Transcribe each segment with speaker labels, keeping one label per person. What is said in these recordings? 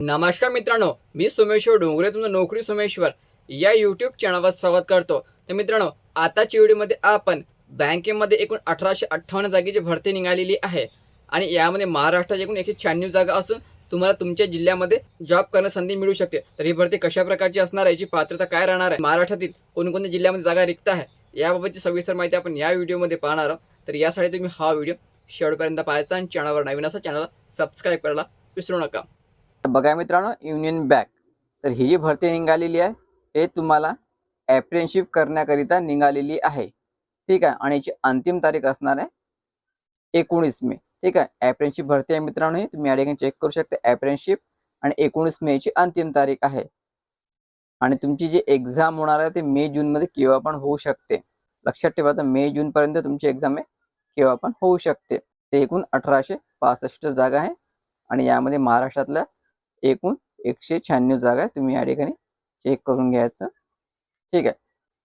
Speaker 1: नमस्कार मित्रांनो, मी सोमेश्वर डोंगरे तुमचं नोकरी सोमेश्वर या यूट्यूब चॅनलवर स्वागत करतो. तर मित्रांनो, आताच्या व्हिडिओमध्ये आपण बँकेमध्ये एकूण 1858 जागेची भरती निघालेली आहे आणि यामध्ये महाराष्ट्रात एकूण 196 जागा असून तुम्हाला तुमच्या जिल्ह्यामध्ये जॉब करण्याची संधी मिळू शकते. तर ही भरती कशा प्रकारची असणार आहे, याची पात्रता काय राहणार आहे, महाराष्ट्रातील कोणकोणत्या जिल्ह्यामध्ये जागा रिक्त आहे, याबाबतची सविस्तर माहिती आपण या व्हिडिओमध्ये पाहणार आहोत. तर यासाठी तुम्ही हा व्हिडिओ शेवटपर्यंत पाहायचा आणि चॅनलवर नवीन असा चॅनलला सबस्क्राईब करायला विसरू नका. बघा मित्रांनो, युनियन बँक तर ही जी भरती निघालेली आहे हे तुम्हाला अप्रेंटिसशिप करण्याकरिता निघालेली आहे. ठीक आहे, आणि याची अंतिम तारीख असणार आहे 19 मे. ठीक आहे, अप्रेंटिसशिप भरती आहे मित्रांनो. ही तुम्ही या ठिकाणी चेक करू शकता. अप्रेंटिसशिप आणि 19 मे ची अंतिम तारीख आहे. आणि तुमची जी एक्झाम होणार आहे ते मे जून मध्ये केव्हा पण होऊ शकते. लक्षात ठेवा, मे जून पर्यंत तुमची एक्झाम आहे केव्हा पण होऊ शकते. ते एकूण 1865 जागा आहे आणि यामध्ये महाराष्ट्रातल्या एकूण 196 जागा आहे. तुम्ही या ठिकाणी चेक करून घ्यायचं. ठीक आहे,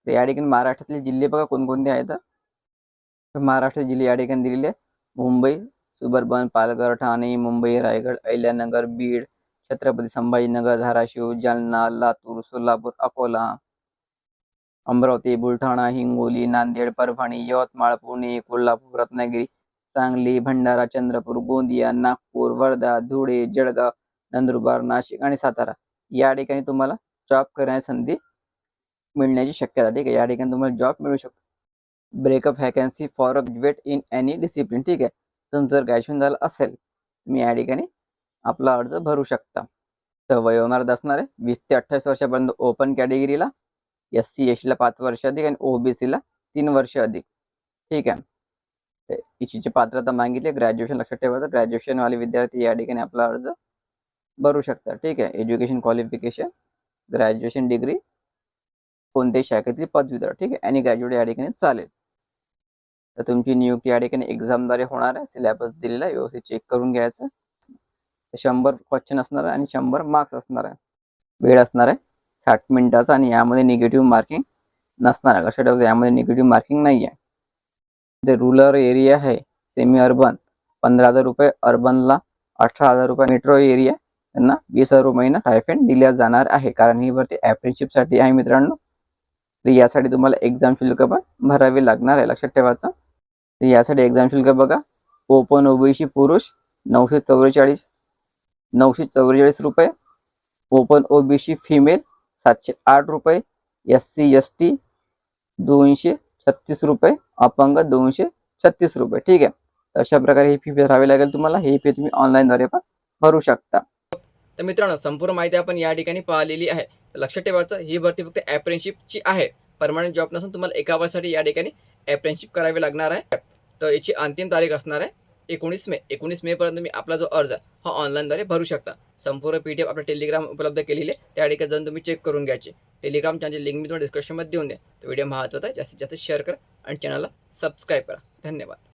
Speaker 1: तर या ठिकाणी महाराष्ट्रातले जिल्हे बघा कोणकोणते आहेत. तर महाराष्ट्र जिल्हे या ठिकाणी दिलेले आहे. मुंबई, सुबर्बन, पालघर, ठाणे, मुंबई, रायगड, अहिल्यानगर, बीड, छत्रपती संभाजीनगर, धाराशिव, जालना, लातूर, सोलापूर, अकोला, अमरावती, बुलढाणा, हिंगोली, नांदेड, परभणी, यवतमाळ, पुणे, कोल्हापूर, रत्नागिरी, सांगली, भंडारा, चंद्रपूर, गोंदिया, नागपूर, वर्धा, धुळे, जळगाव, नंदुरबार, नाशिक आणि सातारा या ठिकाणी तुम्हाला जॉब करण्याची संधी मिळण्याची शक्यता. ठीक आहे, या ठिकाणी तुम्हाला जॉब मिळू शकतो. Breakup vacancy for a graduate in any discipline. ठीक आहे, तुमचं जर ग्रॅज्युएशन झालं असेल तुम्ही या ठिकाणी आपला अर्ज भरू शकता. तर वयोमर्यादा असणार आहे 20 ते 28 वर्षापर्यंत ओपन कॅटेगरीला, SC ST ला 5 वर्ष अधिक आणि OBC ला 3 वर्ष अधिक. ठीक आहे, तर याची पात्रता मागितली ग्रॅज्युएशन. लक्षात ठेवायचं, ग्रॅज्युएशन वाले विद्यार्थी या ठिकाणी आपला अर्ज भरू शकता. ठीक आहे, एज्युकेशन क्वालिफिकेशन ग्रॅज्युएशन डिग्री कोणत्याही शाखेतील पदवीधर. ठीक आहे, आणि ग्रॅज्युएट या ठिकाणी चालेल. तर तुमची नियुक्ती या ठिकाणी एक्झामद्वारे होणार आहे. सिलेबस दिलेला आहे, व्यवस्थित चेक करून घ्यायचं. 100 क्वेश्चन असणार आहे आणि 100 मार्क्स असणार आहे. वेळ असणार आहे 60 मिनिटाचा आणि यामध्ये निगेटिव्ह मार्किंग नसणार आहे. लक्षात ठेवायचं, यामध्ये निगेटिव्ह मार्किंग नाही आहे. जे रूरल एरिया आहे, सेमी अर्बन 15,000 रुपये, अर्बनला 18,000 रुपये, मेट्रो एरिया त्यांना 20,000 महिना स्टायपेंड दिल्या जाणार आहे. कारण ही भरती अप्रेंटिसशिपसाठी आहे मित्रांनो. तर यासाठी तुम्हाला एक्झाम शुल्क पण भरावे लागणार आहे. लक्षात ठेवायचं. तर यासाठी एक्झाम शुल्क बघा, ओपन OBC पुरुष 944 रुपये, ओपन OBC फिमेल 708 रुपये, SC ST 236 रुपये, अपंग 236 रुपये. ठीक आहे, तर अशा प्रकारे ही फी भरावी लागेल तुम्हाला. ही फी तुम्ही ऑनलाईनद्वारे पण भरू शकता. तर मित्रांनो, संपूर्ण माहिती आपण या ठिकाणी पाहिलेली आहे. लक्षात ठेवायचं, ही भरती फक्त अप्रेंटिसशिपची आहे. परमनंट जॉब नसून तुम्हाला एका वर्षासाठी या ठिकाणी अप्रेंटिसशिप करावी लागणार आहे. तर याची अंतिम तारीख असणार आहे 19 मे. 19 मे पर्यंत तुम्ही आपला जो अर्ज हा ऑनलाईनद्वारे भरू शकता. संपूर्ण PDF आपल्या टेलिग्राम उपलब्ध केलेली आहे, त्या ठिकाणी जाऊन तुम्ही चेक करून घ्यायचे. टेलिग्राम चॅनलची लिंक मी तुम्हाला डिस्क्रिप्शनमध्ये देऊन दे. तर व्हिडिओ महत्त्वाचा आहे, जास्तीत जास्त शेअर करा आणि चॅनलला सबस्क्राईब करा. धन्यवाद.